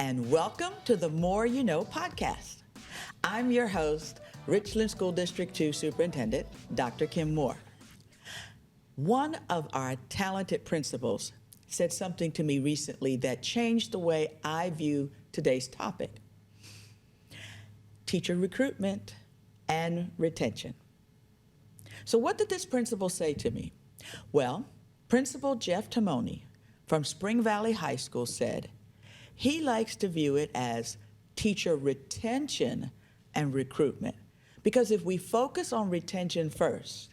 and welcome to the More You Know podcast. I'm your host, Richland School District 2 Superintendent, Dr. Kim Moore. One of our talented principals said something to me recently that changed the way I view today's topic: teacher recruitment and retention. So what did this principal say to me? Well, Principal Jeff Timoni from Spring Valley High School said he likes to view it as teacher retention and recruitment, because if we focus on retention first,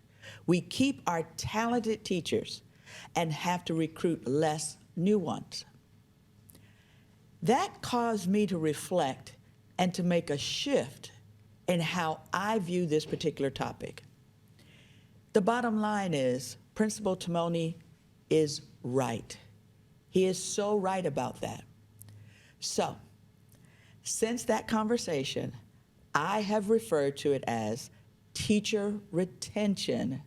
we keep our talented teachers and have to recruit less new ones. That caused me to reflect and to make a shift in how I view this particular topic. The bottom line is Principal Timoni is right. He is so right about that. So, since that conversation, I have referred to it as teacher retention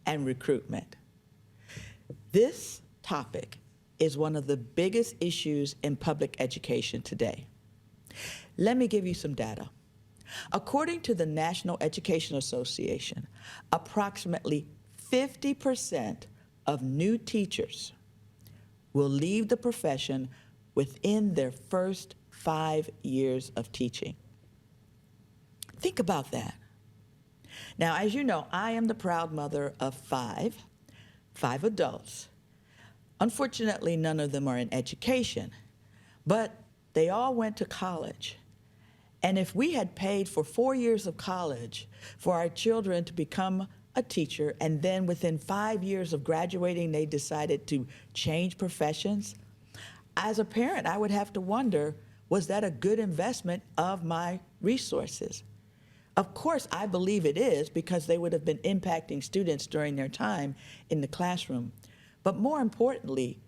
and recruitment. This topic is one of the biggest issues in public education today. Let me give you some data. According to the National Education Association, approximately 50% of new teachers will leave the profession within their first 5 years of teaching. Think about that. Now, as you know, I am the proud mother of five adults. Unfortunately, none of them are in education, but they all went to college. And if we had paid for 4 years of college for our children to become a teacher, and then within 5 years of graduating, they decided to change professions, as a parent, I would have to wonder, was that a good investment of my resources? Of course, I believe it is, because they would have been impacting students during their time in the classroom. But more importantly,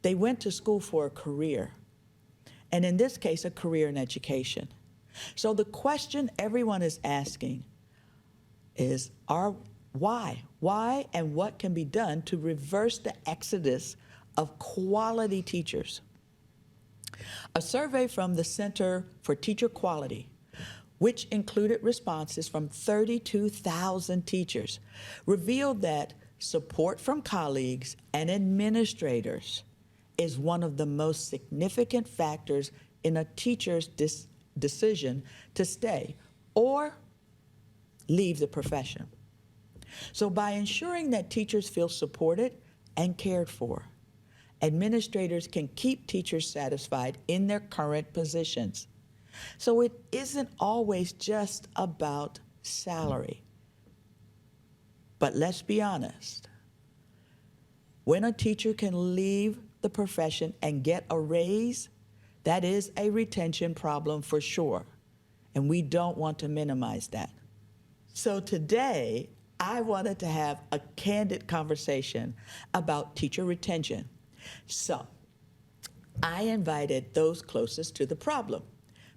they went to school for a career, and in this case, a career in education. So the question everyone is asking is, why? Why, and what can be done to reverse the exodus of quality teachers? A survey from the Center for Teacher Quality, which included responses from 32,000 teachers, revealed that support from colleagues and administrators is one of the most significant factors in a teacher's decision to stay or leave the profession. So by ensuring that teachers feel supported and cared for, administrators can keep teachers satisfied in their current positions. So it isn't always just about salary. But let's be honest. When a teacher can leave the profession and get a raise, that is a retention problem for sure. And we don't want to minimize that. So today, I wanted to have a candid conversation about teacher retention. So I invited those closest to the problem,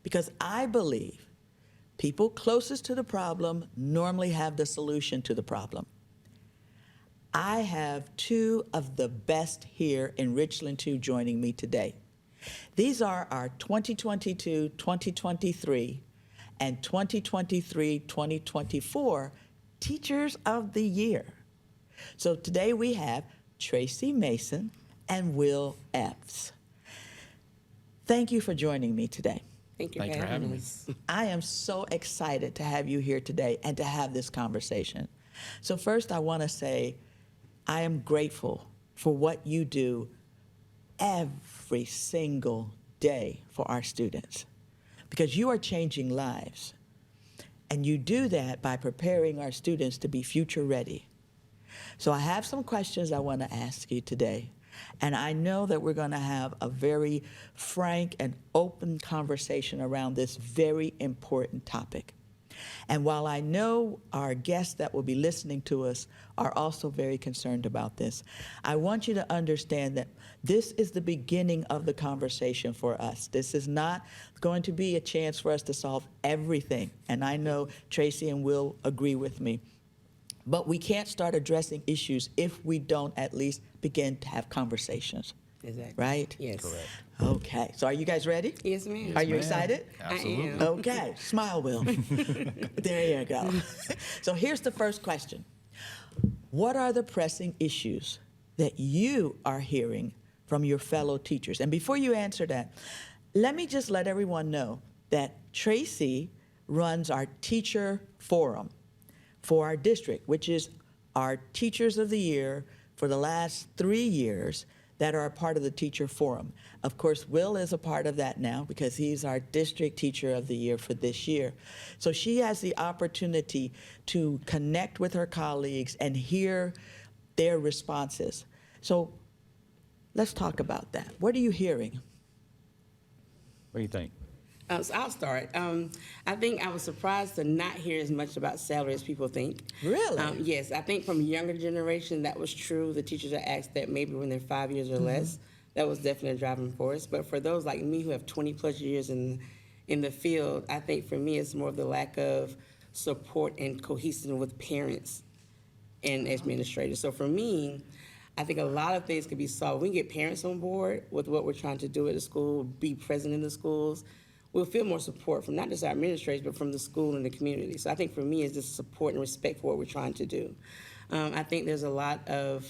because I believe people closest to the problem normally have the solution to the problem. I have two of the best here in Richland 2 joining me today. These are our 2022-2023 and 2023-2024 Teachers of the Year. So today we have Tracy Mason and Will Epps. Thank you for joining me today. Thank you for having us. I am so excited to have you here today and to have this conversation. So first, I want to say I am grateful for what you do every single day for our students, because you are changing lives. And you do that by preparing our students to be future ready. So I have some questions I want to ask you today. And I know that we're going to have a very frank and open conversation around this very important topic. And while I know our guests that will be listening to us are also very concerned about this, I want you to understand that this is the beginning of the conversation for us. This is not going to be a chance for us to solve everything. And I know Tracy and Will agree with me. But we can't start addressing issues if we don't at least begin to have conversations. Exactly. right? Yes. Correct. Okay, so are you guys ready? Yes, ma'am. Are you ma'am. excited? Absolutely. I am. Okay, smile, Will. There you go. So here's the first question. What are the pressing issues that you are hearing from your fellow teachers? And before you answer that, let me just let everyone know that Tracy runs our teacher forum for our district, which is our Teachers of the Year for the last 3 years that are a part of the teacher forum. Of course, Will is a part of that now because he's our district teacher of the year for this year. So she has the opportunity to connect with her colleagues and hear their responses. So let's talk about that. What are you hearing? What do you think? So I'll start. I think I was surprised to not hear as much about salary as people think. Really? Yes, I think from younger generation that was true. The teachers are asked that maybe when they're 5 years or less. That was definitely a driving force. But for those like me who have 20 plus years in the field, I think for me it's more of the lack of support and cohesion with parents and administrators. So for me, I think a lot of things could be solved. We can get parents on board with what we're trying to do at the school, be present in the schools. We'll feel more support from not just our administrators, but from the school and the community. So I think for me, it's just support and respect for what we're trying to do. I think there's a lot of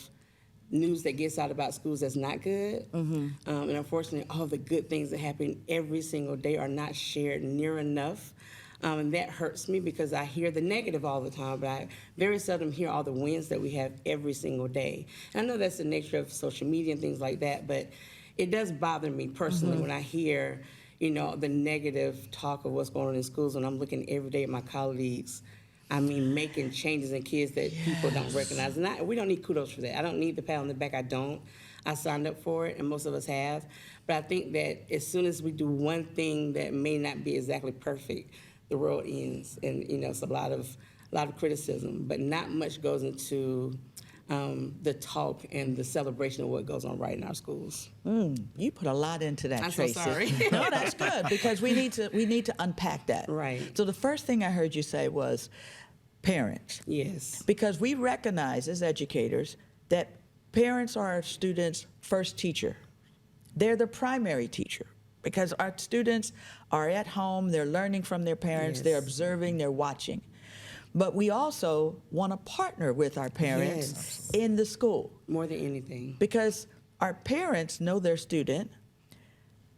news that gets out about schools that's not good. And unfortunately, all the good things that happen every single day are not shared near enough. And that hurts me because I hear the negative all the time, but I very seldom hear all the wins that we have every single day. And I know that's the nature of social media and things like that, but it does bother me personally when I hear the negative talk of what's going on in schools, and I'm looking every day at my colleagues, making changes in kids that people don't recognize. And we don't need kudos for that. I don't need the pat on the back. I don't. I signed up for it, and most of us have. But I think that as soon as we do one thing that may not be exactly perfect, the world ends. And, it's a lot of criticism, but not much goes into the talk and the celebration of what goes on right in our schools. You put a lot into that, I'm so Tracy. sorry. No, that's good because we need to unpack that. Right. So the first thing I heard you say was parents, Yes. because we recognize as educators that parents are our students' first teacher. They're the primary teacher because our students are at home, they're learning from their parents, Yes. they're observing, they're watching. But we also want to partner with our parents Yes. in the school. More than anything. Because our parents know their student,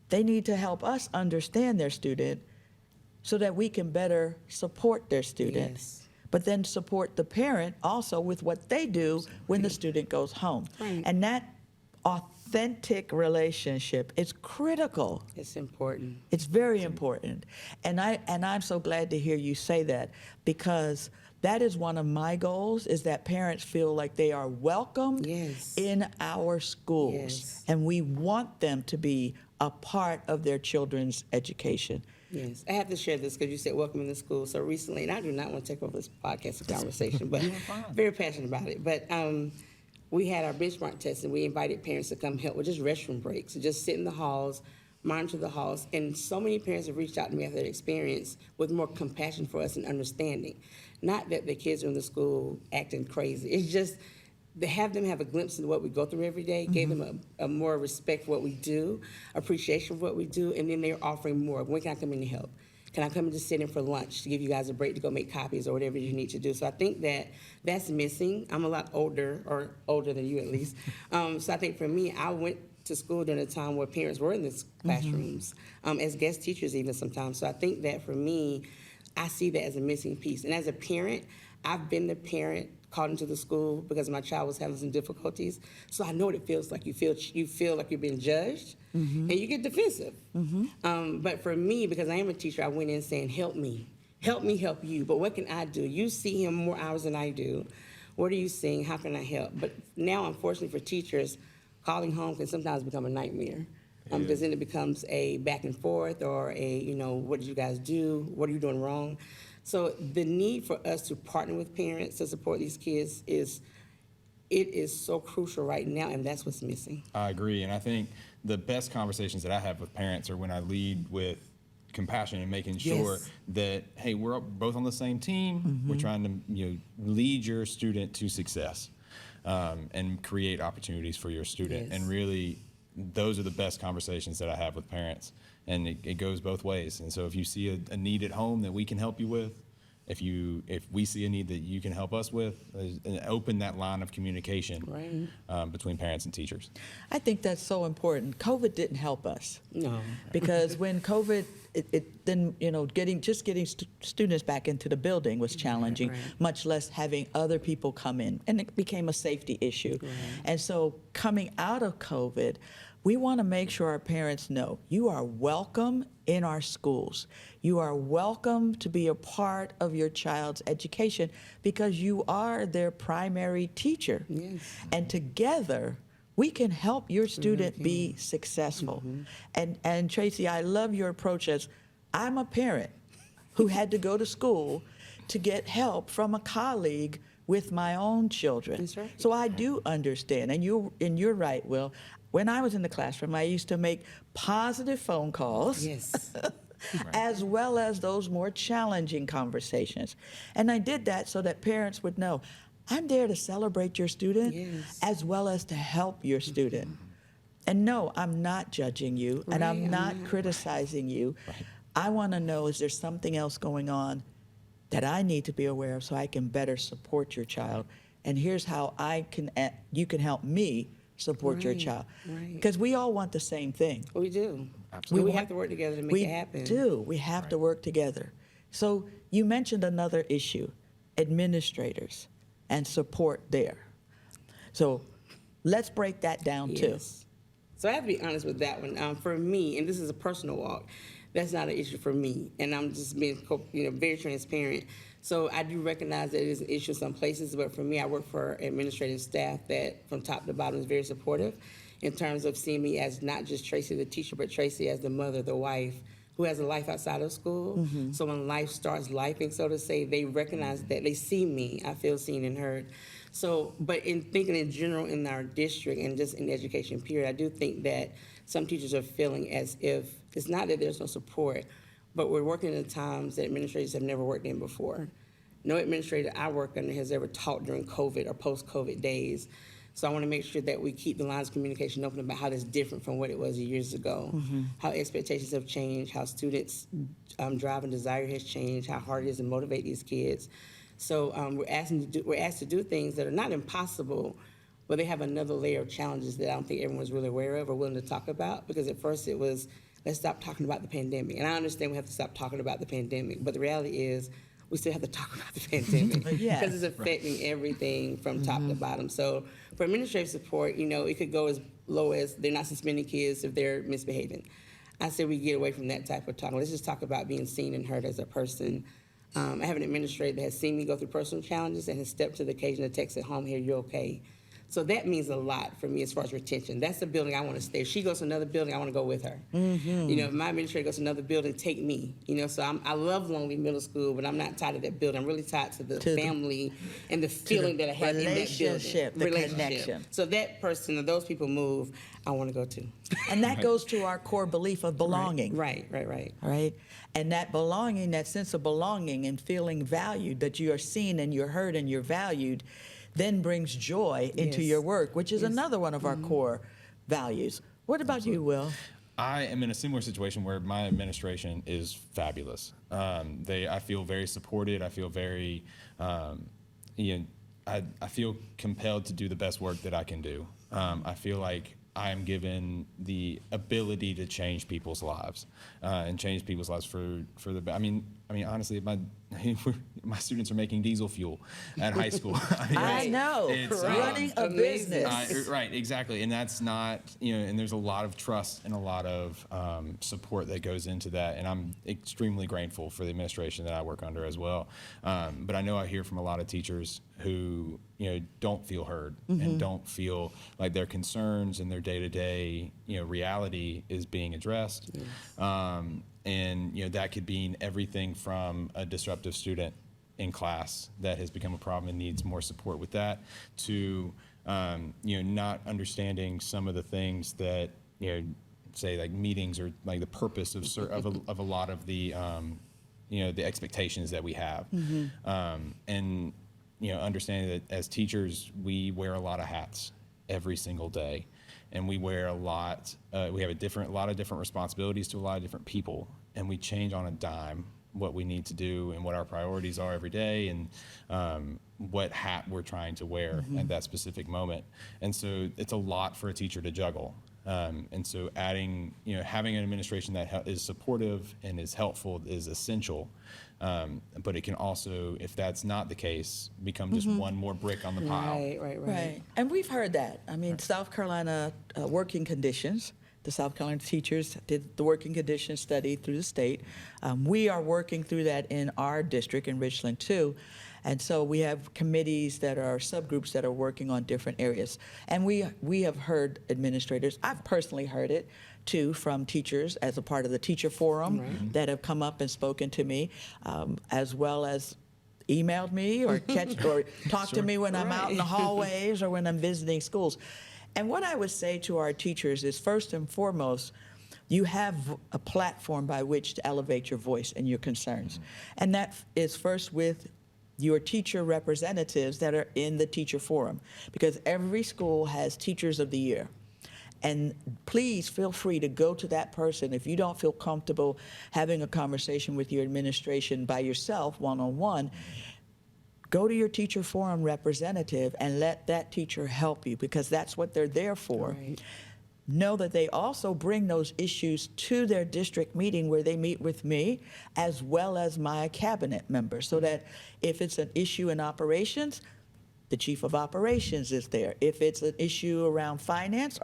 they need to help us understand their student so that we can better support their student, Yes. but then support the parent also with what they do when the student goes home. Right. And that authentic relationship is critical. It's important. It's very important. And I'm so glad to hear you say that because that is one of my goals is that parents feel like they are welcome Yes. in our schools. Yes. And we want them to be a part of their children's education. Yes, I have to share this because you said welcome in the school. So recently, and I do not want to take over this podcast conversation, but very passionate about it. But we had our benchmark test, and we invited parents to come help with just restroom breaks, so just sit in the halls, monitor the halls. And so many parents have reached out to me after their experience with more compassion for us and understanding. Not that the kids are in the school acting crazy. It's just to have them have a glimpse into what we go through every day, gave them a more respect for what we do, appreciation for what we do, and then they're offering more. When can I come in to help? Can I come and just sit in for lunch to give you guys a break to go make copies or whatever you need to do? So I think that that's missing. I'm a lot older, or older than you at least. So I think for me, I went to school during a time where parents were in the classrooms, as guest teachers even sometimes. So I think that for me, I see that as a missing piece. And as a parent, I've been the parent called into the school because my child was having some difficulties. So I know what it feels like. You feel like you're being judged, and you get defensive. But for me, because I am a teacher, I went in saying, help me, help you. But what can I do? You see him more hours than I do. What are you seeing? How can I help? But now, unfortunately for teachers, calling home can sometimes become a nightmare. Because then it becomes a back and forth or a, what did you guys do? What are you doing wrong? So the need for us to partner with parents to support these kids is so crucial right now, and that's what's missing. I agree, and I think the best conversations that I have with parents are when I lead with compassion and making sure Yes. that, hey, we're both on the same team. We're trying to lead your student to success and create opportunities for your student. Yes. And really, those are the best conversations that I have with parents, and it goes both ways. And so if you see a need at home that we can help you with, if we see a need that you can help us with, open that line of communication between parents and teachers. I think that's so important. COVID didn't help us. No. Because when COVID, then, getting students back into the building was challenging, Right. much less having other people come in, and it became a safety issue. Right. And so coming out of COVID, we want to make sure our parents know you are welcome in our schools. You are welcome to be a part of your child's education because you are their primary teacher. Yes. And together, we can help your student be successful. And Tracy, I love your approach as I'm a parent who had to go to school to get help from a colleague with my own children. That's right. So I do understand, and you're right, Will. When I was in the classroom, I used to make positive phone calls. Yes. As well as those more challenging conversations. And I did that so that parents would know, I'm there to celebrate your student Yes. as well as to help your student. And no, I'm not judging you and Right, I'm I'm not not. criticizing you. I want to know, is there something else going on that I need to be aware of so I can better support your child? And here's how you can help me support your Right, child. right. Because we all want the same thing. We do. Absolutely. We have to work together to make We it happen. do. We have to work together. So you mentioned another issue, administrators and support there. So let's break that down too. Yes. So I have to be honest with that one. For me, and this is a personal walk, that's not an issue for me. And I'm just being very transparent. So I do recognize that it is an issue in some places, but for me, I work for administrative staff that from top to bottom is very supportive in terms of seeing me as not just Tracy the teacher, but Tracy as the mother, the wife, who has a life outside of school. So when life starts lifing, so to say, they recognize that, they see me, I feel seen and heard. So, but in thinking in general in our district and just in education period, I do think that some teachers are feeling as if, it's not that there's no support, but we're working in times that administrators have never worked in before. No administrator I work under has ever taught during COVID or post-COVID days. So I want to make sure that we keep the lines of communication open about how that's different from what it was years ago, how expectations have changed, how students' drive and desire has changed, how hard it is to motivate these kids. So we're asked to do things that are not impossible, but they have another layer of challenges that I don't think everyone's really aware of or willing to talk about. Because at first it was, let's stop talking about the pandemic. And I understand we have to stop talking about the pandemic, but the reality is we still have to talk about the pandemic Yes. because it's affecting everything from top to bottom. So for administrative support, it could go as low as they're not suspending kids if they're misbehaving. I say we get away from that type of talk. Let's just talk about being seen and heard as a person. I have an administrator that has seen me go through personal challenges and has stepped to the occasion to text at home, "Here, you're okay." So that means a lot for me as far as retention. That's the building I want to stay. If she goes to another building, I want to go with her. If my administrator goes to another building, take me. So I love Lonely Middle School, but I'm not tied to that building. I'm really tied to the family and the feeling that I have in that relationship, building. the connection. So that person or those people move, I want to go to. And that goes to our core belief of belonging. Right. All right. And that belonging, that sense of belonging and feeling valued, that you are seen and you're heard and you're valued, then brings joy into Yes. your work, which is another one of our core values. What about you, Will? I am in a similar situation where my administration is fabulous. I feel very supported. I feel very, I feel compelled to do the best work that I can do. I feel like I am given the ability to change people's lives and change people's lives for the. I mean, honestly, my students are making diesel fuel at high school. I know, it's, running a amazing. business. right, exactly, and that's not and there's a lot of trust and a lot of support that goes into that, and I'm extremely grateful for the administration that I work under as well. But I know I hear from a lot of teachers who don't feel heard and don't feel like their concerns and their day-to-day reality is being addressed. And that could mean everything from a disruptive student in class that has become a problem and needs more support with that, to not understanding some of the things that say like meetings or like the purpose of a lot of the the expectations that we have, and understanding that as teachers we wear a lot of hats every single day. and we wear a lot. We have a lot of different responsibilities to a lot of different people, and we change on a dime what we need to do and what our priorities are every day, and what hat we're trying to wear at that specific moment. And so it's a lot for a teacher to juggle. And so having an administration that is supportive and is helpful is essential. But it can also, if that's not the case, become just one more brick on the pile. Right. And we've heard that. I mean, South Carolina working conditions, the South Carolina teachers did the working conditions study through the state. We are working through that in our district in Richland too. And so we have committees that are subgroups that are working on different areas. And we have heard administrators, I've personally heard it too, from teachers as a part of the teacher forum that have come up and spoken to me, as well as emailed me or talked to me when I'm out in the hallways or when I'm visiting schools. And what I would say to our teachers is, first and foremost, you have a platform by which to elevate your voice and your concerns. And that is first with your teacher representatives that are in the teacher forum, because every school has Teachers of the Year. And please feel free to go to that person if you don't feel comfortable having a conversation with your administration by yourself, one-on-one. Go to your teacher forum representative and let that teacher help you, because that's what they're there for. Right. Know that they also bring those issues to their district meeting where they meet with me as well as my cabinet members, so that if it's an issue in operations, the chief of operations is there. If it's an issue around finance,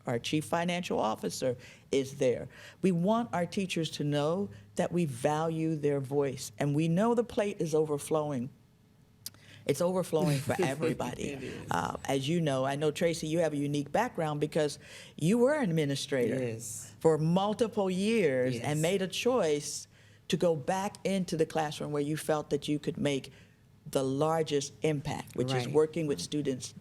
our chief financial officer is there. We want our teachers to know that we value their voice, and we know the plate is overflowing. It's overflowing for everybody. As you know, I know, Tracy, you have a unique background because you were an administrator for multiple years and made a choice to go back into the classroom where you felt that you could make the largest impact, which is working with students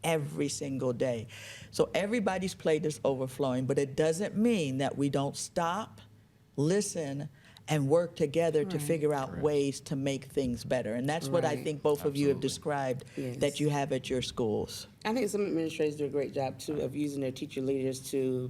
every single day. So everybody's plate is overflowing, but it doesn't mean that we don't stop, listen, and work together to figure out ways to make things better. And that's what I think both of you have described that you have at your schools. I think some administrators do a great job, too, of using their teacher leaders to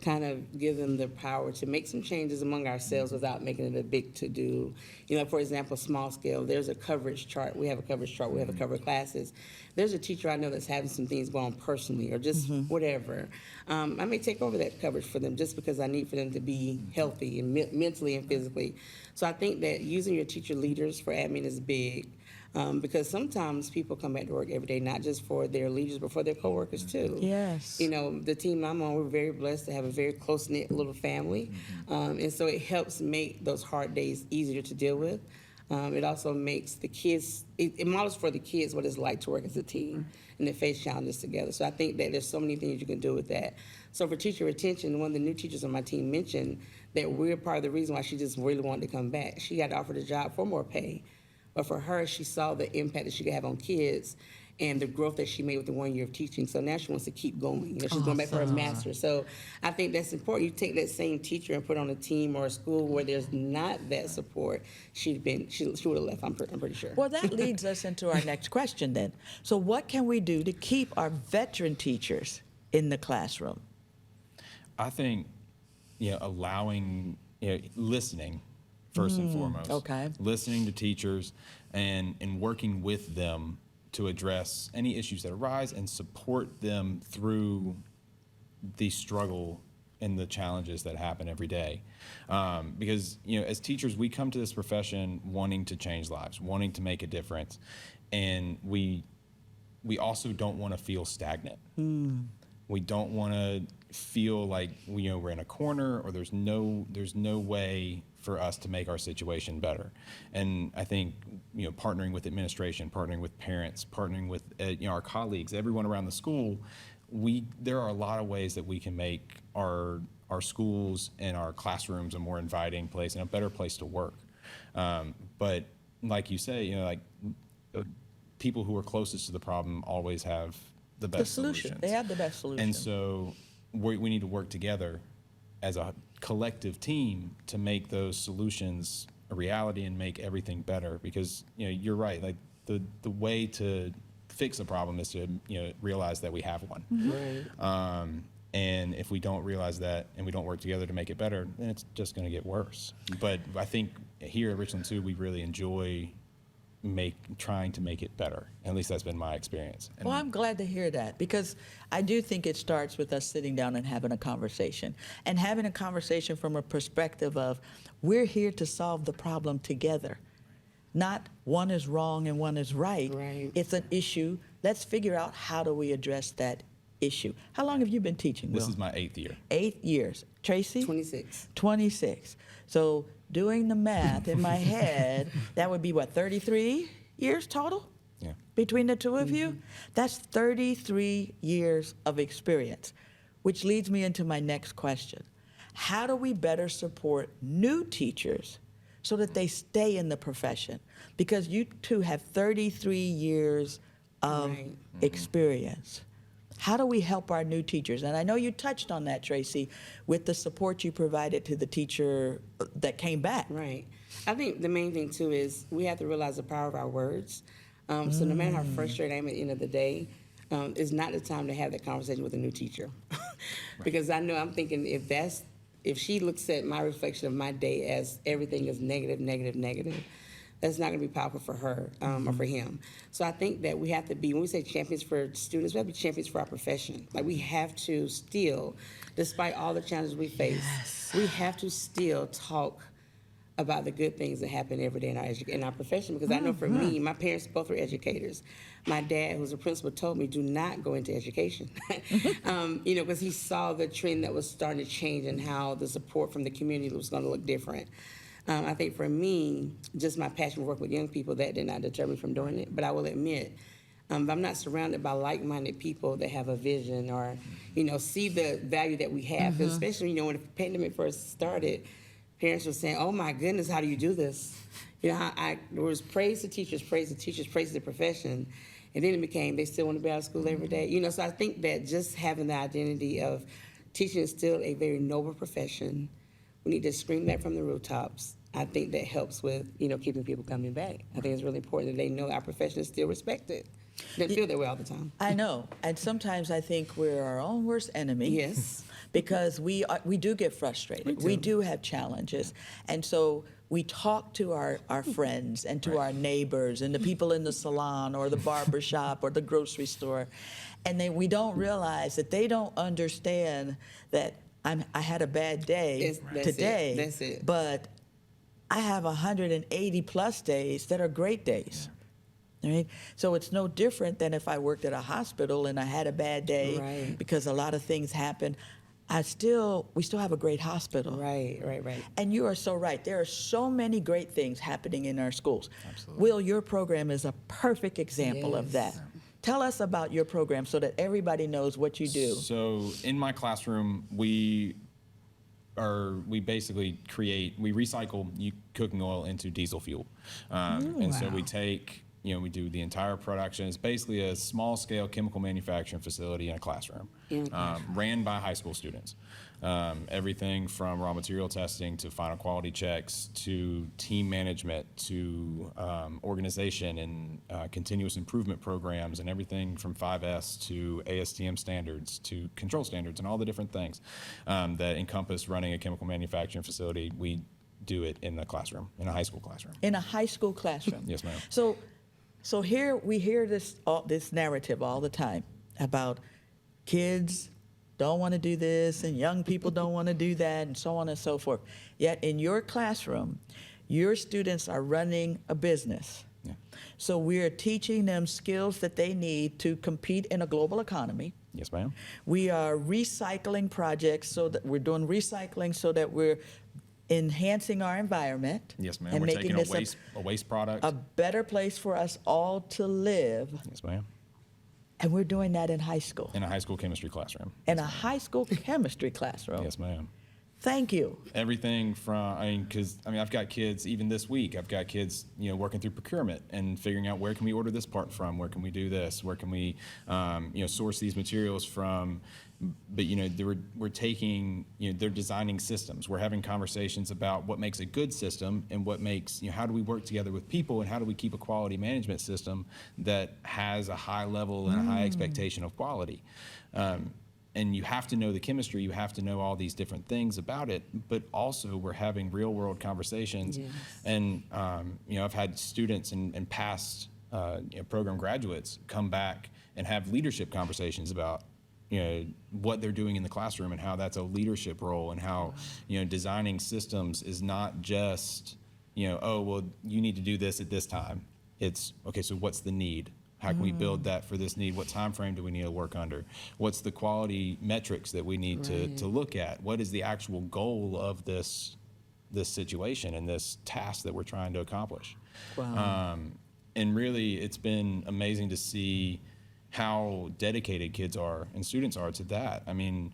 kind of give them the power to make some changes among ourselves without making it a big to-do. You know, for example, small scale, there's a coverage chart. We have a coverage chart. We have a cover classes. There's a teacher I know that's having some things going on personally or just whatever. I may take over that coverage for them just because I need for them to be healthy and mentally and physically. So I think that using your teacher leaders for admin is big. Because sometimes people come back to work every day, not just for their leaders, but for their coworkers too. Yes. You know, the team I'm on, we're very blessed to have a very close-knit little family. And so it helps make those hard days easier to deal with. It also makes the kids, it models for the kids what it's like to work as a team and to face challenges together. So I think that there's so many things you can do with that. So for teacher retention, one of the new teachers on my team mentioned that we're part of the reason why she just really wanted to come back. She got offered a job for more pay. But for her, she saw the impact that she could have on kids and the growth that she made with the 1 year of teaching. So now she wants to keep going. You know, she's going back for her master's. So I think that's important. You take that same teacher and put on a team or a school where there's not that support, she would have left, I'm pretty sure. Well, that leads us into our next question then. So what can we do to keep our veteran teachers in the classroom? I think, allowing, listening first and foremost. Okay. Listening to teachers and working with them to address any issues that arise and support them through the struggle and the challenges that happen every day. Because, as teachers, we come to this profession wanting to change lives, wanting to make a difference. And we also don't want to feel stagnant. We don't want to feel like we're in a corner or there's no way for us to make our situation better. And I think partnering with administration, partnering with parents, partnering with our colleagues, everyone around the school, there are a lot of ways that we can make our schools and our classrooms a more inviting place and a better place to work. But like you say, people who are closest to the problem always have the best solutions. They have the best solution. And so we need to work together as a collective team to make those solutions a reality and make everything better. Because you're right. Like the way to fix a problem is to realize that we have one. And if we don't realize that and we don't work together to make it better, then it's just going to get worse. But I think here at Richland 2, we really enjoy trying to make it better. At least that's been my experience. And Well, I'm glad to hear that, because I do think it starts with us sitting down and having a conversation, and having a conversation from a perspective of we're here to solve the problem together. Not one is wrong and one is right. Right. It's an issue. Let's figure out how do we address that issue. How long have you been teaching, Will? this is my 8th year. 8 years. Tracy? 26. 26. So doing the math in my head, that would be what, 33 years total? Yeah. Between the two of you? That's 33 years of experience, which leads me into my next question. How do we better support new teachers so that they stay in the profession? Because you two have 33 years of Right. experience. How do we help our new teachers? And I know you touched on that, Tracy, with the support you provided to the teacher that came back. Right. I think the main thing too is we have to realize the power of our words. So no matter how frustrated I am at the end of the day, it's not the time to have that conversation with a new teacher. Because I know I'm thinking if she looks at my reflection of my day as everything is negative, negative, negative, that's not going to be powerful for her or for him. So I think that we have to be, when we say champions for students, we have to be champions for our profession. Like, we have to still, despite all the challenges we face, we have to still talk about the good things that happen every day in our profession. Because I know for me, my parents both were educators. My dad, who was a principal, told me, do not go into education. Because he saw the trend that was starting to change and how the support from the community was going to look different. I think for me, just my passion for working with young people, that did not deter me from doing it. But I will admit, if I'm not surrounded by like-minded people that have a vision or, see the value that we have. 'Cause especially, when the pandemic first started, parents were saying, oh my goodness, how do you do this? There was praise to teachers, praise the profession. And then it became, they still want to be out of school every day. So I think that just having the identity of teaching is still a very noble profession. We need to scream that from the rooftops. I think that helps with, keeping people coming back. I think it's really important that they know our profession is still respected. They feel that way all the time. I know, and sometimes I think we're our own worst enemy. Yes. Because we do get frustrated. We do have challenges. And so we talk to our friends and to our neighbors and the people in the salon or the barber shop or the grocery store. And then we don't realize that they don't understand that I had a bad day today. That's it. But I have 180 plus days that are great days. Right? So it's no different than if I worked at a hospital and I had a bad day Right. because a lot of things happen. We still have a great hospital. Right. And you are so right. There are so many great things happening in our schools. Absolutely. Will, your program is a perfect example of that. Yes. Tell us about your program so that everybody knows what you do. So in my classroom, we basically we recycle cooking oil into diesel fuel. And so we take, we do the entire production. It's basically a small scale chemical manufacturing facility in a classroom, ran by high school students. Everything from raw material testing to final quality checks to team management to organization and continuous improvement programs, and everything from 5S to ASTM standards to control standards and all the different things that encompass running a chemical manufacturing facility. We do it in the classroom, in a high school classroom. In a high school classroom. Yes, ma'am. So here we hear this narrative all the time about kids don't want to do this and young people don't want to do that and so on and so forth. Yet in your classroom, your students are running a business. Yeah. So we're teaching them skills that they need to compete in a global economy. Yes, ma'am. We are recycling projects so that we're doing recycling so that we're enhancing our environment. Yes, ma'am. And We're making taking this a waste product. a better place for us all to live. Yes, ma'am. And we're doing that in high school. In a high school chemistry classroom. In a high school chemistry classroom. Yes, ma'am. Thank you. Everything from, I've got kids, even this week, I've got kids, working through procurement and figuring out where can we order this part from, where can we do this, where can we, source these materials from. But, we're taking, they're designing systems. We're having conversations about what makes a good system and what makes, how do we work together with people and how do we keep a quality management system that has a high level and a high expectation of quality. and you have to know the chemistry, you have to know all these different things about it, but also we're having real world conversations. Yes. And, I've had students and past program graduates come back and have leadership conversations about, what they're doing in the classroom and how that's a leadership role, and how, designing systems is not just, oh, well, you need to do this at this time. It's, okay, so what's the need? How can we build that for this need? What time frame do we need to work under? What's the quality metrics that we need to look at? What is the actual goal of this situation and this task that we're trying to accomplish? Wow. And really, it's been amazing to see how dedicated kids are and students are to that. I mean,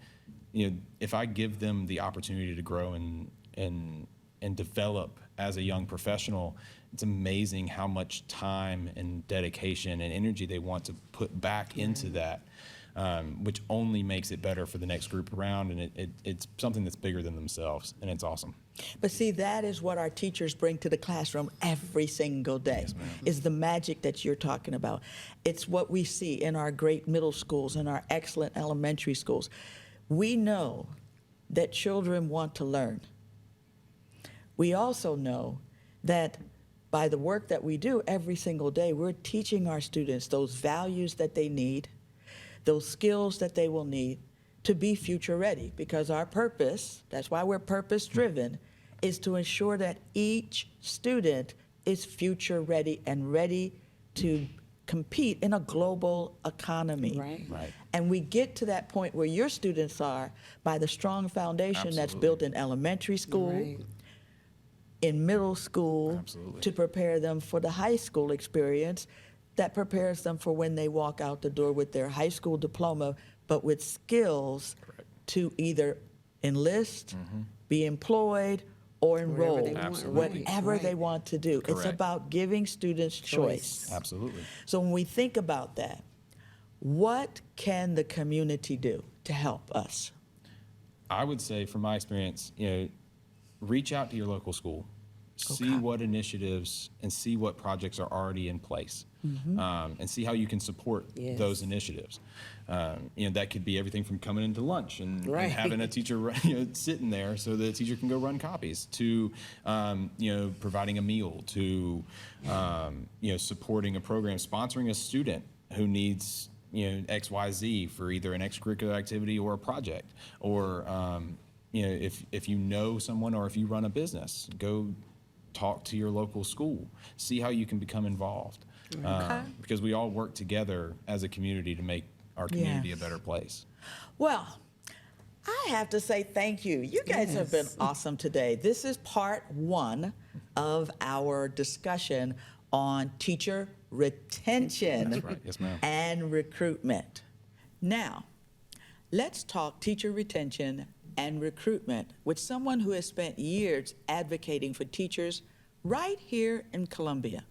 if I give them the opportunity to grow and develop as a young professional, it's amazing how much time and dedication and energy they want to put back into that, which only makes it better for the next group around. And it's something that's bigger than themselves, and it's awesome. But see, that is what our teachers bring to the classroom every single day, is the magic that you're talking about. It's what we see in our great middle schools and our excellent elementary schools. We know that children want to learn. We also know that by the work that we do every single day, we're teaching our students those values that they need, those skills that they will need to be future ready. Because our purpose, that's why we're purpose driven, is to ensure that each student is future ready and ready to compete in a global economy. Right. And we get to that point where your students are by the strong foundation that's Absolutely. built in elementary school, Right. in middle school, Absolutely. to prepare them for the high school experience that prepares them for when they walk out the door with their high school diploma, but with skills to either enlist, be employed, or enroll, they want, Absolutely. whatever right. they want to do. It's Correct. about giving students choice. Absolutely. So when we think about that, what can the community do to help us? I would say, from my experience, reach out to your local school, see Okay. what initiatives and see what projects are already in place, and see how you can support Yes. those initiatives. That could be everything from coming into lunch and Right. having a teacher sitting there so the teacher can go run copies, to providing a meal, to supporting a program, sponsoring a student who needs XYZ for either an extracurricular activity or a project, or if you know someone or if you run a business, go talk to your local school, see how you can become involved. Because we all work together as a community to make our community Yes. a better place. Well, I have to say thank you. You guys have been Yes. awesome today. This is part one of our discussion on teacher retention That's right. Yes, ma'am. and recruitment. Now, let's talk teacher retention and recruitment with someone who has spent years advocating for teachers right here in Columbia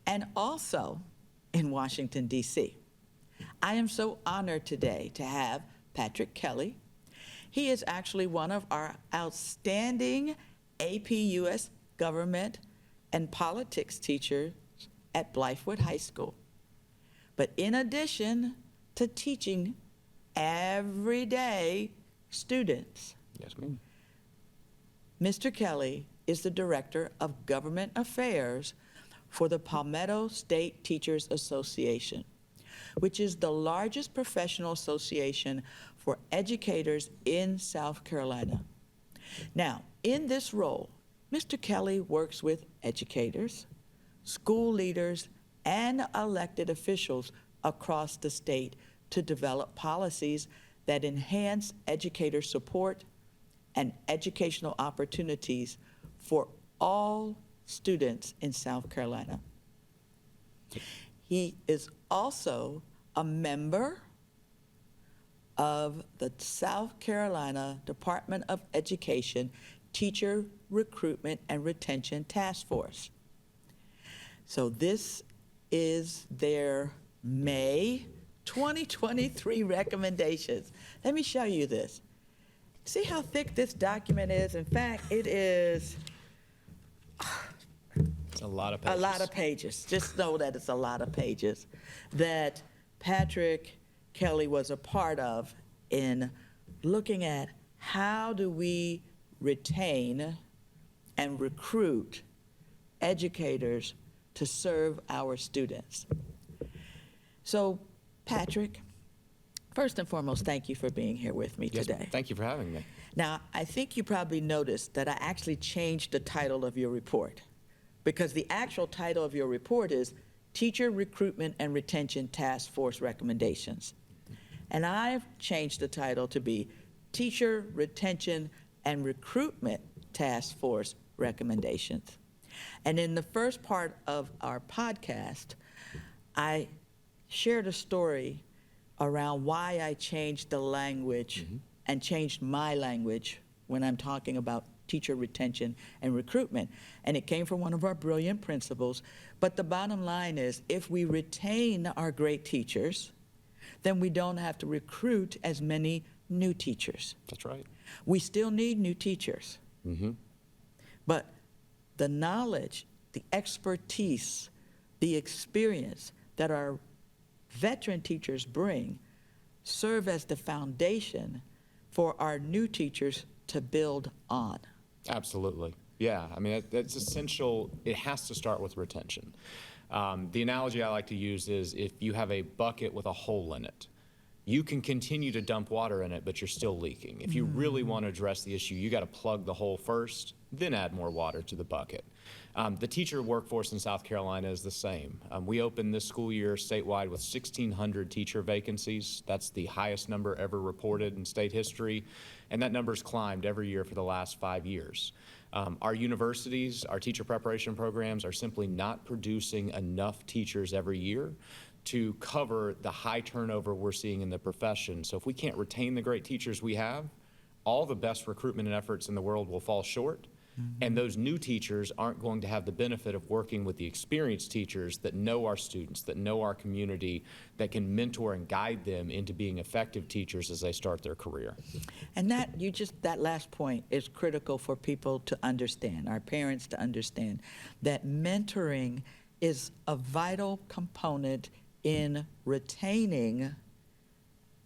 and also in Washington, D.C. I am so honored today to have Patrick Kelly. He is actually one of our outstanding AP US Government and Politics teachers at Blythewood High School. But in addition to teaching everyday students, Yes, ma'am. Mr. Kelly is the Director of Government Affairs for the Palmetto State Teachers Association, which is the largest professional association for educators in South Carolina. Now, in this role, Mr. Kelly works with educators, school leaders, and elected officials across the state to develop policies that enhance educator support and educational opportunities for all students in South Carolina. He is also a member of the South Carolina Department of Education Teacher Recruitment and Retention Task Force. So this is their May 2023 recommendations. Let me show you this. See how thick this document is? In fact, it is It's a lot of a pages. lot of pages. Just know that it's a lot of pages that Patrick Kelly was a part of in looking at how do we retain and recruit educators to serve our students. So, Patrick, first and foremost, thank you for being here with me Yes, today. thank you for having me. Now, I think you probably noticed that I actually changed the title of your report, because the actual title of your report is Teacher Recruitment and Retention Task Force Recommendations. And I've changed the title to be Teacher Retention and Recruitment Task Force Recommendations. And in the first part of our podcast, I shared a story around why I changed the language and changed my language when I'm talking about teacher retention and recruitment. And it came from one of our brilliant principals. But the bottom line is, if we retain our great teachers, then we don't have to recruit as many new teachers. That's right. We still need new teachers. But the knowledge, the expertise, the experience that our veteran teachers bring serve as the foundation for our new teachers to build on. Absolutely. Yeah, I mean, that's essential. It has to start with retention. The analogy I like to use is if you have a bucket with a hole in it, you can continue to dump water in it, but you're still leaking. If you really want to address the issue, you got to plug the hole first, then add more water to the bucket. The teacher workforce in South Carolina is the same. We opened this school year statewide with 1,600 teacher vacancies. That's the highest number ever reported in state history, and that number's climbed every year for the last 5 years. Our universities, our teacher preparation programs are simply not producing enough teachers every year to cover the high turnover we're seeing in the profession. So if we can't retain the great teachers we have, all the best recruitment and efforts in the world will fall short. And those new teachers aren't going to have the benefit of working with the experienced teachers that know our students, that know our community, that can mentor and guide them into being effective teachers as they start their career. And that last point is critical for people to understand, our parents to understand, that mentoring is a vital component in retaining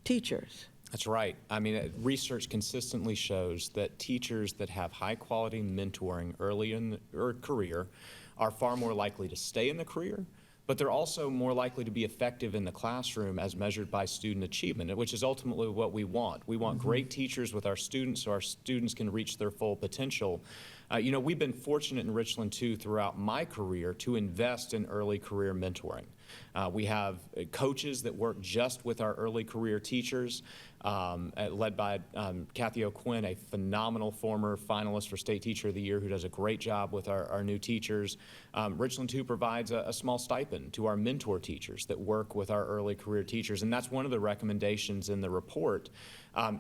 teachers. That's right. I mean, research consistently shows that teachers that have high-quality mentoring early in their career are far more likely to stay in the career, but they're also more likely to be effective in the classroom as measured by student achievement, which is ultimately what we want. We want great teachers with our students so our students can reach their full potential. You know, we've been fortunate in Richland, too, throughout my career to invest in early career mentoring. We have coaches that work just with our early career teachers, led by Kathy O'Quinn, a phenomenal former finalist for State Teacher of the Year who does a great job with our new teachers. Richland, too, provides a small stipend to our mentor teachers that work with our early career teachers, and that's one of the recommendations in the report,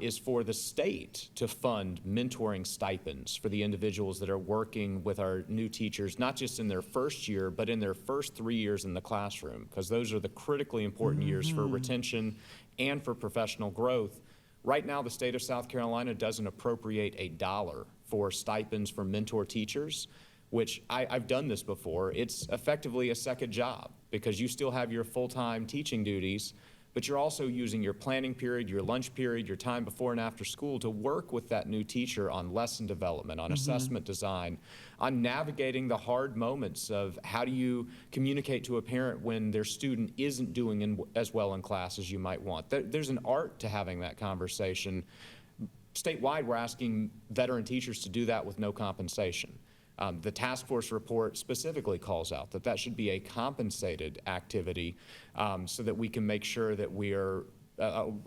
is for the state to fund mentoring stipends for the individuals that are working with our new teachers, not just in their first year, but in their first 3 years in the classroom, because those are the critically important years for retention and for professional growth. Right now, the state of South Carolina doesn't appropriate $1 for stipends for mentor teachers, which I've done this before. It's effectively a second job because you still have your full-time teaching duties, but you're also using your planning period, your lunch period, your time before and after school to work with that new teacher on lesson development, on assessment design, on navigating the hard moments of how do you communicate to a parent when their student isn't doing as well in class as you might want. There's an art to having that conversation. Statewide, we're asking veteran teachers to do that with no compensation. The task force report specifically calls out that that should be a compensated activity so that we can make sure that we are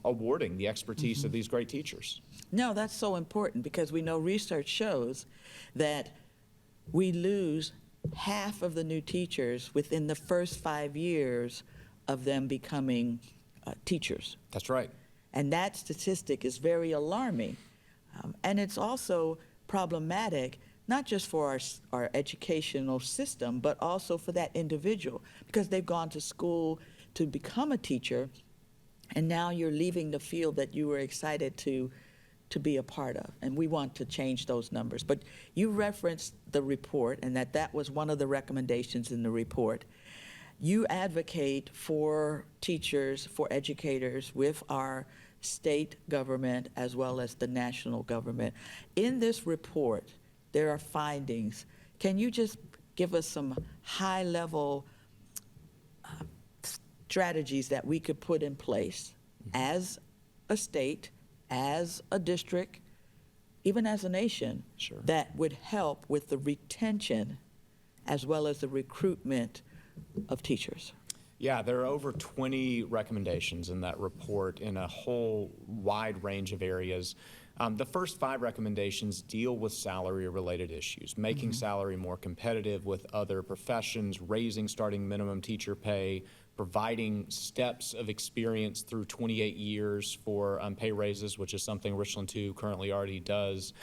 awarding the expertise of these great teachers. No, that's so important because we know research shows that we lose half of the new teachers within the first 5 years of them becoming teachers. That's right. And that statistic is very alarming. And it's also problematic, not just for our educational system, but also for that individual, because they've gone to school to become a teacher, and now you're leaving the field that you were excited to be a part of. And we want to change those numbers. But you referenced the report, and that was one of the recommendations in the report. You advocate for teachers, for educators with our state government as well as the national government. In this report, there are findings. Can you just give us some high-level strategies that we could put in place as a state, as a district, even as a nation, Sure. that would help with the retention as well as the recruitment of teachers? Yeah, there are over 20 recommendations in that report in a whole wide range of areas. The first 5 recommendations deal with salary-related issues, making salary more competitive with other professions, raising starting minimum teacher pay, providing steps of experience through 28 years for pay raises, which is something Richland 2 currently already does.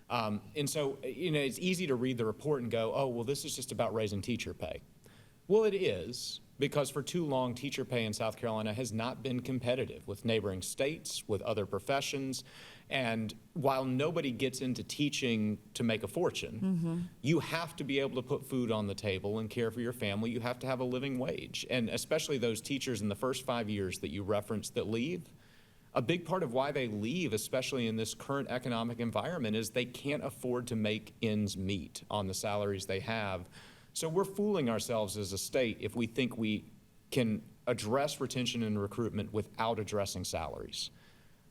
And so, it's easy to read the report and go, oh, well, this is just about raising teacher pay. Well, it is, because for too long, teacher pay in South Carolina has not been competitive with neighboring states, with other professions. And while nobody gets into teaching to make a fortune, you have to be able to put food on the table and care for your family. You have to have a living wage. And especially those teachers in the first 5 years that you referenced that leave, a big part of why they leave, especially in this current economic environment, is they can't afford to make ends meet on the salaries they have. So we're fooling ourselves as a state if we think we can address retention and recruitment without addressing salaries.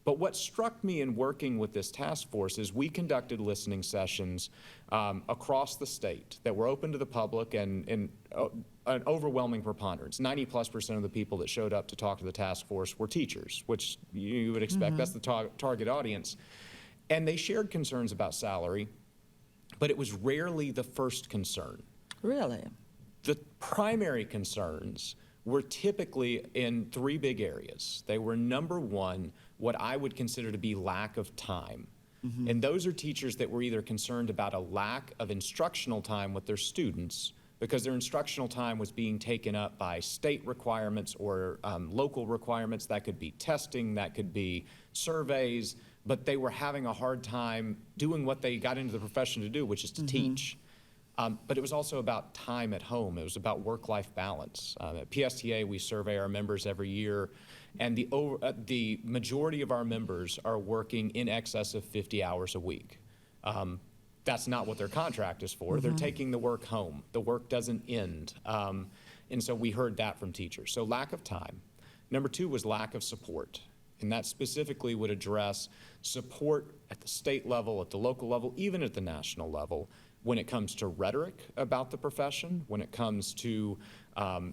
But what struck me in working with this task force is we conducted listening sessions across the state that were open to the public, and an overwhelming preponderance, 90+% of the people that showed up to talk to the task force were teachers, which you would expect. That's the target audience. And they shared concerns about salary, but it was rarely the first concern. Really? The primary concerns were typically in 3 big areas. They were, number one, what I would consider to be lack of time. And those are teachers that were either concerned about a lack of instructional time with their students because their instructional time was being taken up by state requirements or local requirements. That could be testing, that could be surveys, but they were having a hard time doing what they got into the profession to do, which is to teach. But it was also about time at home. It was about work-life balance. At PSTA, we survey our members every year, and the majority of our members are working in excess of 50 hours a week. That's not what their contract is for. They're taking the work home. The work doesn't end. And so we heard that from teachers. So lack of time. Number 2 was lack of support. And that specifically would address support at the state level, at the local level, even at the national level, when it comes to rhetoric about the profession, when it comes to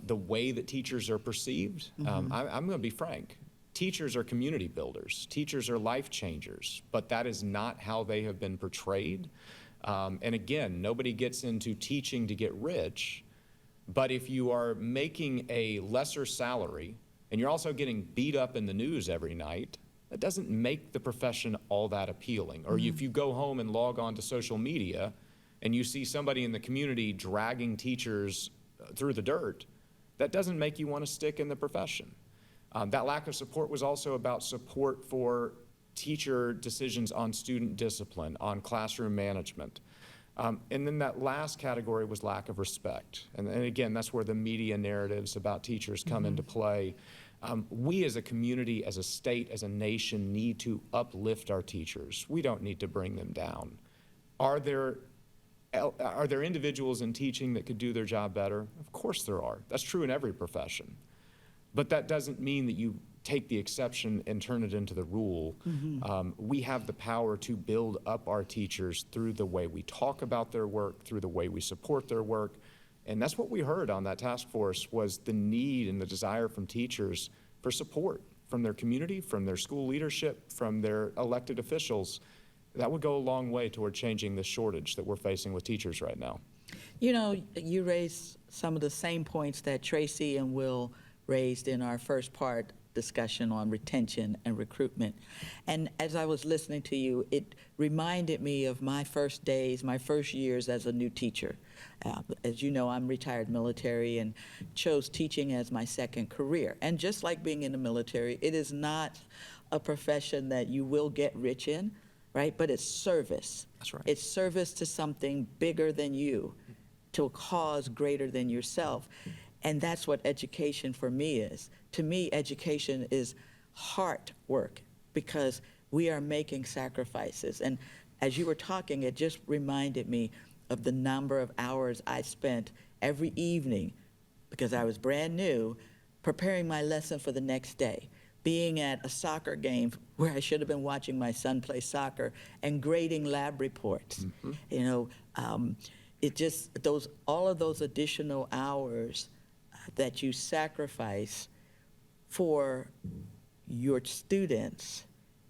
the way that teachers are perceived. I'm going to be frank. Teachers are community builders. Teachers are life changers, but that is not how they have been portrayed. And again, nobody gets into teaching to get rich, but if you are making a lesser salary and you're also getting beat up in the news every night, that doesn't make the profession all that appealing. Or if you go home and log on to social media and you see somebody in the community dragging teachers through the dirt, that doesn't make you want to stick in the profession. That lack of support was also about support for teacher decisions on student discipline, on classroom management. And then that last category was lack of respect. And again, that's where the media narratives about teachers come into play. We as a community, as a state, as a nation need to uplift our teachers. We don't need to bring them down. Are there individuals in teaching that could do their job better? Of course there are. That's true in every profession. But that doesn't mean that you take the exception and turn it into the rule. We have the power to build up our teachers through the way we talk about their work, through the way we support their work. And that's what we heard on that task force, was the need and the desire from teachers for support from their community, from their school leadership, from their elected officials. That would go a long way toward changing the shortage that we're facing with teachers right now. You know, you raised some of the same points that Tracy and Will raised in our first part discussion on retention and recruitment. And as I was listening to you, it reminded me of my first days, my first years as a new teacher. As you know, I'm retired military and chose teaching as my second career. And just like being in the military, it is not a profession that you will get rich in, right? But it's service. That's right. It's service to something bigger than you, to a cause greater than yourself. And that's what education for me is. To me, education is heart work, because we are making sacrifices. And as you were talking, it just reminded me of the number of hours I spent every evening, because I was brand new, preparing my lesson for the next day, being at a soccer game where I should have been watching my son play soccer, and grading lab reports. You know, it just, all of those additional hours that you sacrifice for your students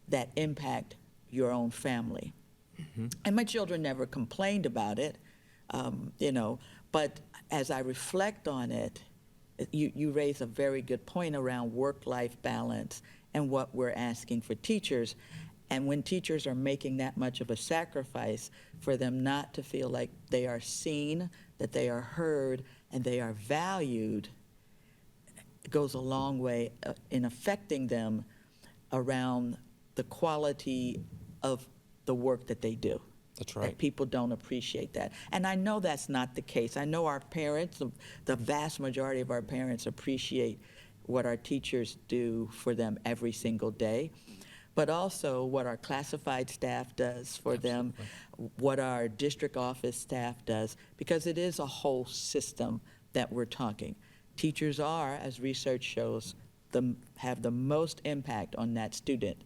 that impact your own family. And my children never complained about it, you know, but as I reflect on it, you raise a very good point around work-life balance and what we're asking for teachers. And when teachers are making that much of a sacrifice, for them not to feel like they are seen, that they are heard, and they are valued, it goes a long way in affecting them around the quality of the work that they do. That's right. That people don't appreciate that. And I know that's not the case. I know our parents, the vast majority of our parents appreciate what our teachers do for them every single day, but also what our classified staff does for them, what our district office staff does, because it is a whole system that we're talking. Teachers are, as research shows, have the most impact on that student.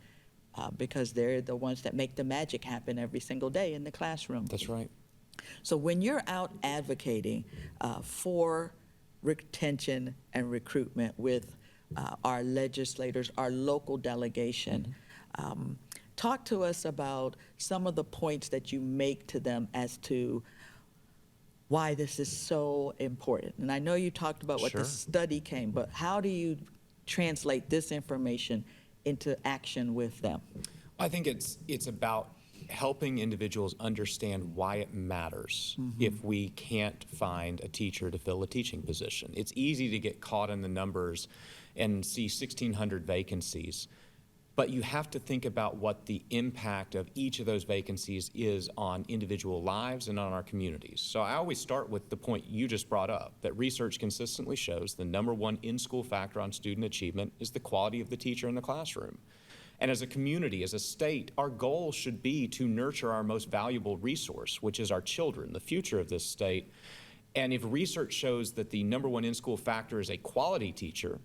Because they're the ones that make the magic happen every single day in the classroom. That's right. So when you're out advocating for retention and recruitment with our legislators, our local delegation, talk to us about some of the points that you make to them as to why this is so important. And I know you talked about what Sure. the study came, but how do you translate this information into action with them? I think it's about helping individuals understand why it matters if we can't find a teacher to fill a teaching position. It's easy to get caught in the numbers and see 1,600 vacancies, but you have to think about what the impact of each of those vacancies is on individual lives and on our communities. So I always start with the point you just brought up, that research consistently shows the #1 in-school factor on student achievement is the quality of the teacher in the classroom. And as a community, as a state, our goal should be to nurture our most valuable resource, which is our children, the future of this state. And if research shows that the #1 in-school factor is a quality teacher,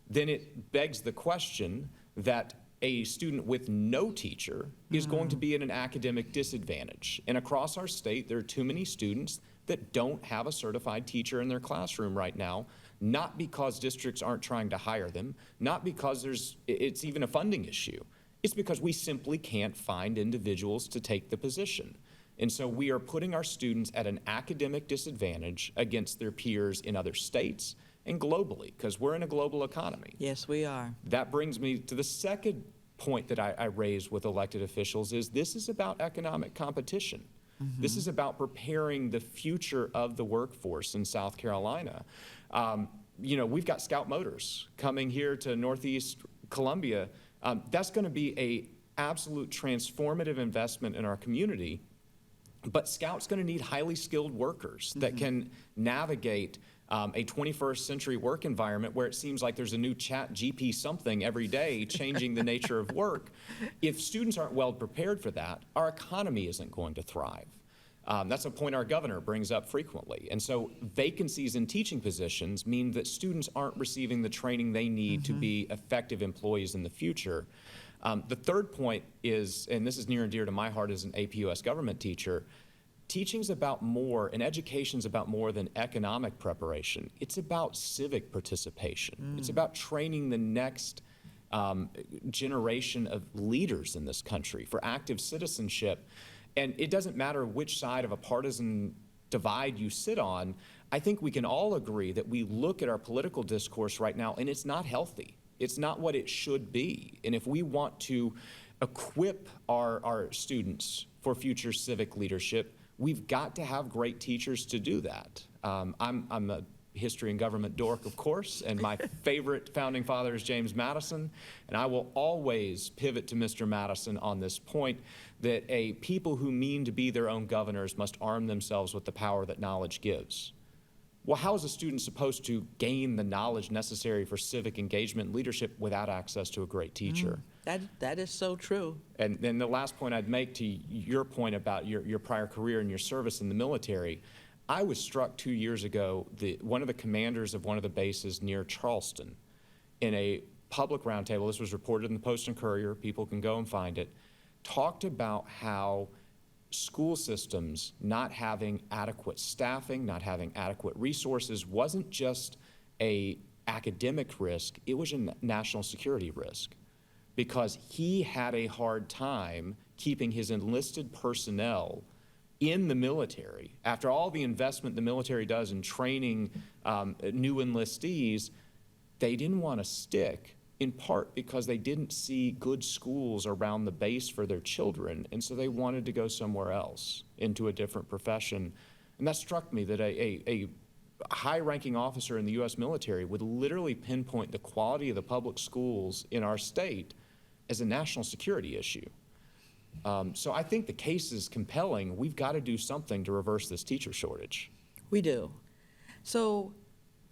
then it begs the question that a student with no teacher is going to be at an academic disadvantage. And across our state, there are too many students that don't have a certified teacher in their classroom right now, not because districts aren't trying to hire them, not because it's even a funding issue. It's because we simply can't find individuals to take the position. And so we are putting our students at an academic disadvantage against their peers in other states and globally, because we're in a global economy. Yes, we are. That brings me to the second point that I raised with elected officials is this is about economic competition. This is about preparing the future of the workforce in South Carolina. You know, we've got Scout Motors coming here to Northeast Columbia. That's going to be an absolute transformative investment in our community. But Scout's going to need highly skilled workers that can navigate a 21st century work environment where it seems like there's a new chat GP something every day changing the nature of work. If students aren't well prepared for that, our economy isn't going to thrive. That's a point our governor brings up frequently. And so vacancies in teaching positions mean that students aren't receiving the training they need to be effective employees in the future. The third point is, and this is near and dear to my heart as an APUS government teacher, teaching's about more, and education's about more than economic preparation. It's about civic participation. It's about training the next generation of leaders in this country for active citizenship. And it doesn't matter which side of a partisan divide you sit on. I think we can all agree that we look at our political discourse right now, and it's not healthy. It's not what it should be. And if we want to equip our students for future civic leadership, we've got to have great teachers to do that. I'm a history and government dork, of course, and my favorite founding father is James Madison, and I will always pivot to Mr. Madison on this point that a people who mean to be their own governors must arm themselves with the power that knowledge gives. Well, how is a student supposed to gain the knowledge necessary for civic engagement and leadership without access to a great teacher? That is so true. And then the last point I'd make to your point about your prior career and your service in the military, I was struck 2 years ago, one of the commanders of one of the bases near Charleston, in a public roundtable, this was reported in the Post and Courier, people can go and find it, talked about how school systems not having adequate staffing, not having adequate resources wasn't just a academic risk, it was a national security risk, because he had a hard time keeping his enlisted personnel in the military. After all the investment the military does in training new enlistees, they didn't want to stick, in part because they didn't see good schools around the base for their children, and so they wanted to go somewhere else, into a different profession. And that struck me, that a high-ranking officer in the U.S. military would literally pinpoint the quality of the public schools in our state as a national security issue. So I think the case is compelling. We've got to do something to reverse this teacher shortage. We do. So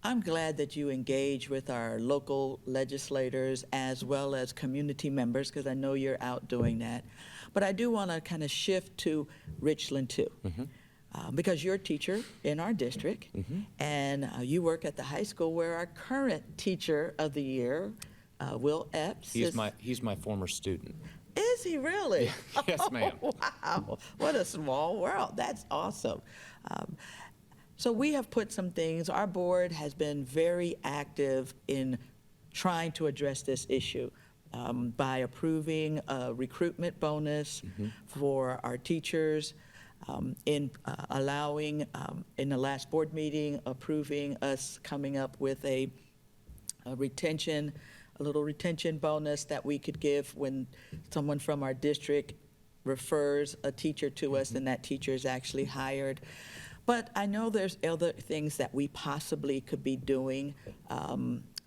I'm glad that you engage with our local legislators as well as community members, because I know you're out doing that. But I do want to kind of shift to Richland too, because you're a teacher in our district, and you work at the high school where our current Teacher of the Year, Will Epps, He's my former student. Is he really? Yes, ma'am. Wow, what a small world. That's awesome. So we have put some things, our board has been very active in trying to address this issue by approving a recruitment bonus for our teachers, in allowing, in the last board meeting, approving us coming up with a little retention bonus that we could give when someone from our district refers a teacher to us and that teacher is actually hired. But I know there's other things that we possibly could be doing.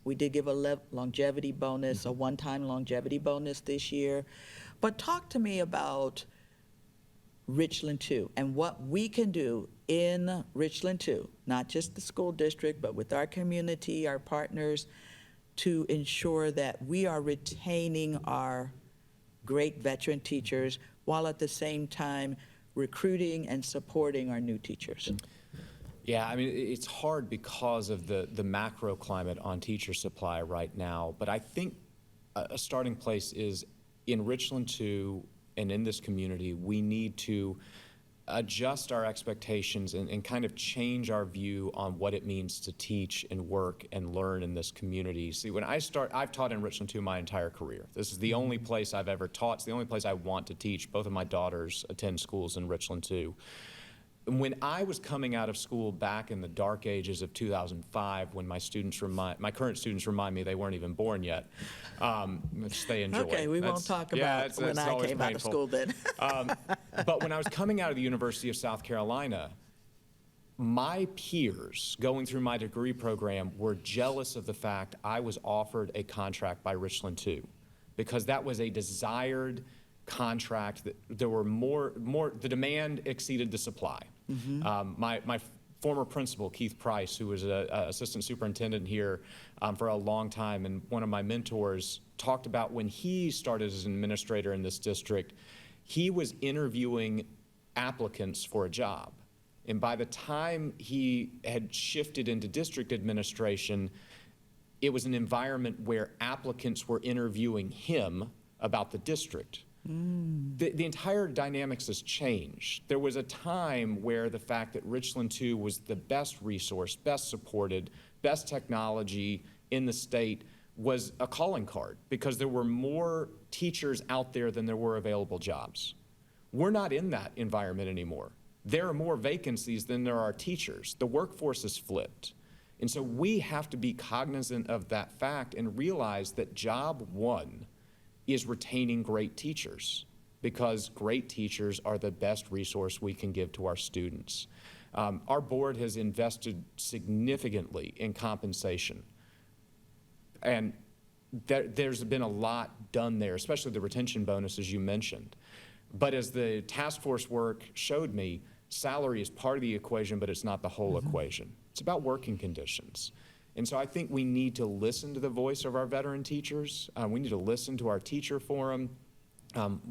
We did give a longevity bonus, a one-time longevity bonus this year. But talk to me about Richland 2 and what we can do in Richland 2, not just the school district, but with our community, our partners, to ensure that we are retaining our great veteran teachers while at the same time recruiting and supporting our new teachers. Yeah, I mean, it's hard because of the macro climate on teacher supply right now, but I think a starting place is in Richland 2 and in this community, we need to adjust our expectations and kind of change our view on what it means to teach and work and learn in this community. See, I've taught in Richland 2 my entire career. This is the only place I've ever taught. It's the only place I want to teach. Both of my daughters attend schools in Richland 2. When I was coming out of school back in the dark ages of 2005, when my current students remind me they weren't even born yet, which they enjoy. Okay, we won't talk about when I came out of school then. But when I was coming out of the University of South Carolina, my peers going through my degree program were jealous of the fact I was offered a contract by Richland 2, because that was a desired contract. That there were the demand exceeded the supply. My former principal, Keith Price, who was an assistant superintendent here for a long time, and one of my mentors, talked about when he started as an administrator in this district, he was interviewing applicants for a job. And by the time he had shifted into district administration, it was an environment where applicants were interviewing him about the district. The entire dynamics has changed. There was a time where the fact that Richland 2 was the best resource, best supported, best technology in the state was a calling card, because there were more teachers out there than there were available jobs. We're not in that environment anymore. There are more vacancies than there are teachers. The workforce is flipped. And so we have to be cognizant of that fact and realize that job one is retaining great teachers, because great teachers are the best resource we can give to our students. Our board has invested significantly in compensation, and there's been a lot done there, especially the retention bonus, as you mentioned. But as the task force work showed me, salary is part of the equation, but it's not the whole equation. It's about working conditions. And so I think we need to listen to the voice of our veteran teachers. We need to listen to our teacher forum.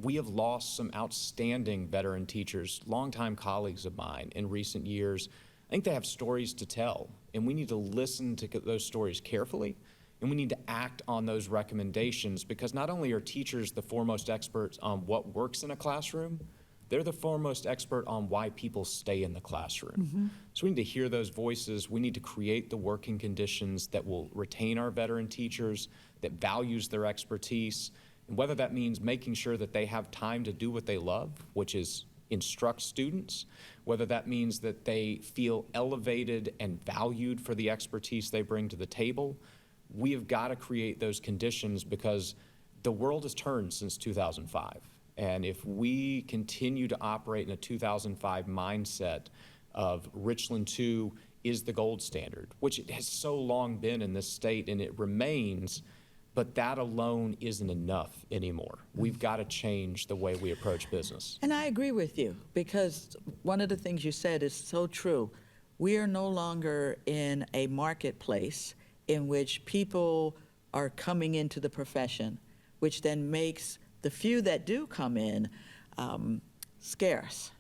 We have lost some outstanding veteran teachers, longtime colleagues of mine in recent years. I think they have stories to tell, and we need to listen to those stories carefully, and we need to act on those recommendations, because not only are teachers the foremost experts on what works in a classroom, they're the foremost expert on why people stay in the classroom. So we need to hear those voices. We need to create the working conditions that will retain our veteran teachers, that values their expertise, and whether that means making sure that they have time to do what they love, which is instruct students, whether that means that they feel elevated and valued for the expertise they bring to the table. We have got to create those conditions, because the world has turned since 2005. And if we continue to operate in a 2005 mindset of Richland 2 is the gold standard, which it has so long been in this state, and it remains, but that alone isn't enough anymore. We've got to change the way we approach business. And I agree with you, because one of the things you said is so true. We are no longer in a marketplace in which people are coming into the profession, which then makes the few that do come in scarce,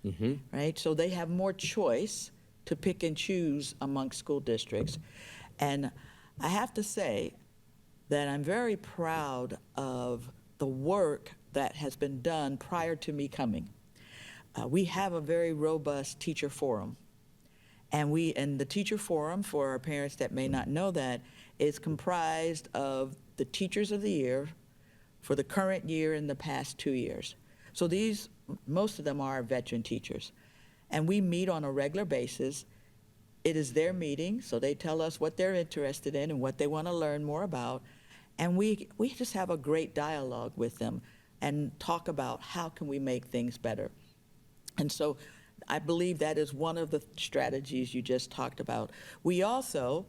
right? So they have more choice to pick and choose among school districts. And I have to say that I'm very proud of the work that has been done prior to me coming. We have a very robust teacher forum. And the teacher forum, for our parents that may not know that, is comprised of the teachers of the year for the current year and the past 2 years. So most of them are veteran teachers. And we meet on a regular basis. It is their meeting, so they tell us what they're interested in and what they want to learn more about. And we just have a great dialogue with them and talk about how can we make things better. And so I believe that is one of the strategies you just talked about. We also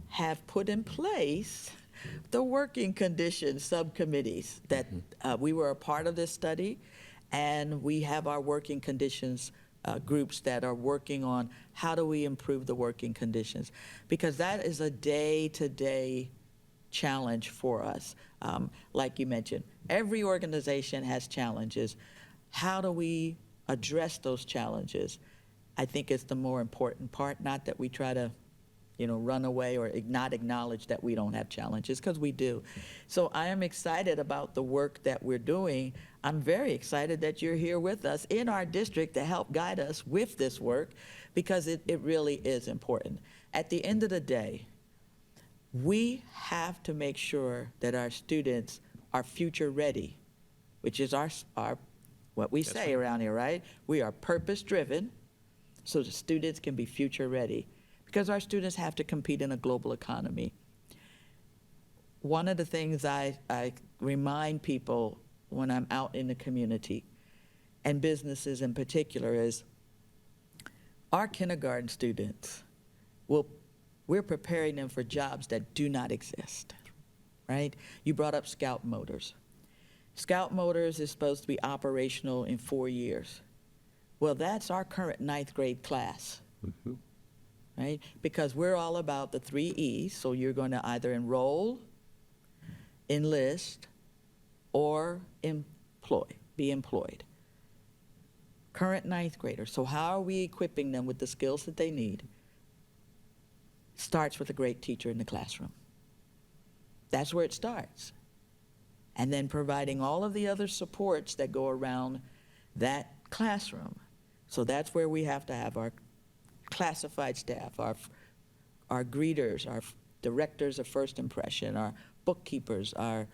have put in place the working conditions subcommittees that we were a part of this study, and we have our working conditions groups that are working on how do we improve the working conditions, because that is a day-to-day challenge for us. Like you mentioned, every organization has challenges. How do we address those challenges? I think it's the more important part, not that we try to run away or not acknowledge that we don't have challenges, because we do. So I am excited about the work that we're doing. I'm very excited that you're here with us in our district to help guide us with this work, because it really is important. At the end of the day, we have to make sure that our students are future ready, which is our what we say around here, right? We are purpose driven, so the students can be future ready, because our students have to compete in a global economy. One of the things I remind people when I'm out in the community, and businesses in particular, is our kindergarten students, we're preparing them for jobs that do not exist, right? You brought up Scout Motors. Scout Motors is supposed to be operational in 4 years. Well, that's our current 9th grade class. Right? Because we're all about the 3 E's, so you're going to either enroll, enlist, or be employed. Current 9th graders. So how are we equipping them with the skills that they need? Starts with a great teacher in the classroom. That's where it starts. And then providing all of the other supports that go around that classroom. So that's where we have to have our classified staff, our greeters, our directors of first impression, our bookkeepers, our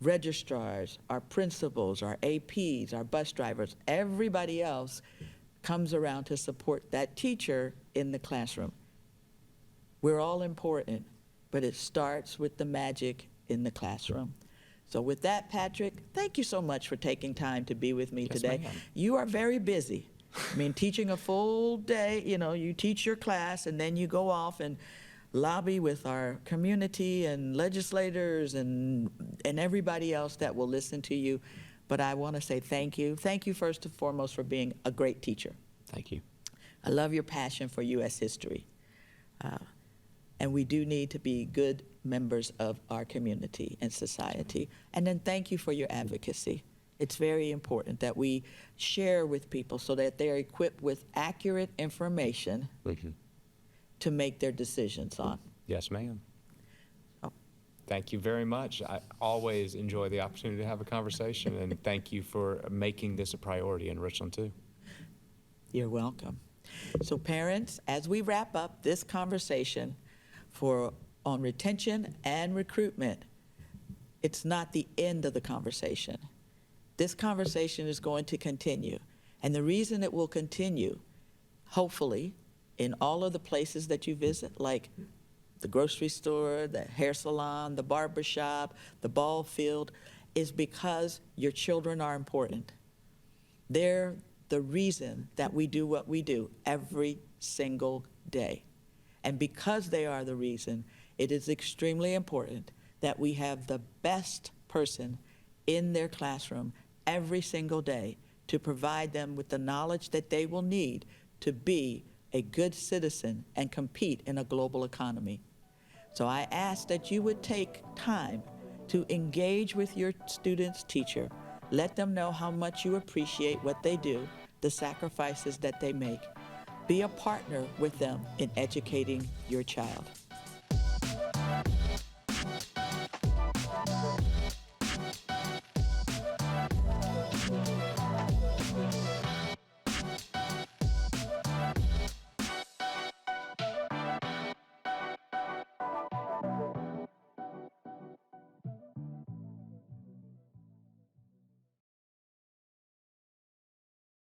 registrars, our principals, our APs, our bus drivers. Everybody else comes around to support that teacher in the classroom. We're all important, but it starts with the magic in the classroom. So with that, Patrick, thank you so much for taking time to be with me today. Ma'am. You are very busy. I mean, teaching a full day, you teach your class and then you go off and lobby with our community and legislators and everybody else that will listen to you. But I want to say thank you. Thank you first and foremost for being a great teacher. Thank you. I love your passion for U.S. history. And we do need to be good members of our community and society. And then thank you for your advocacy. It's very important that we share with people so that they're equipped with accurate information to make their decisions on. Yes, ma'am. Oh. Thank you very much. I always enjoy the opportunity to have a conversation, and thank you for making this a priority in Richland, too. You're welcome. So parents, as we wrap up this conversation on retention and recruitment, it's not the end of the conversation. This conversation is going to continue. And the reason it will continue, hopefully, in all of the places that you visit, like the grocery store, the hair salon, the barber shop, the ball field, is because your children are important. They're the reason that we do what we do every single day. And because they are the reason, it is extremely important that we have the best person in their classroom every single day to provide them with the knowledge that they will need to be a good citizen and compete in a global economy. So I ask that you would take time to engage with your student's teacher. Let them know how much you appreciate what they do, the sacrifices that they make. Be a partner with them in educating your child.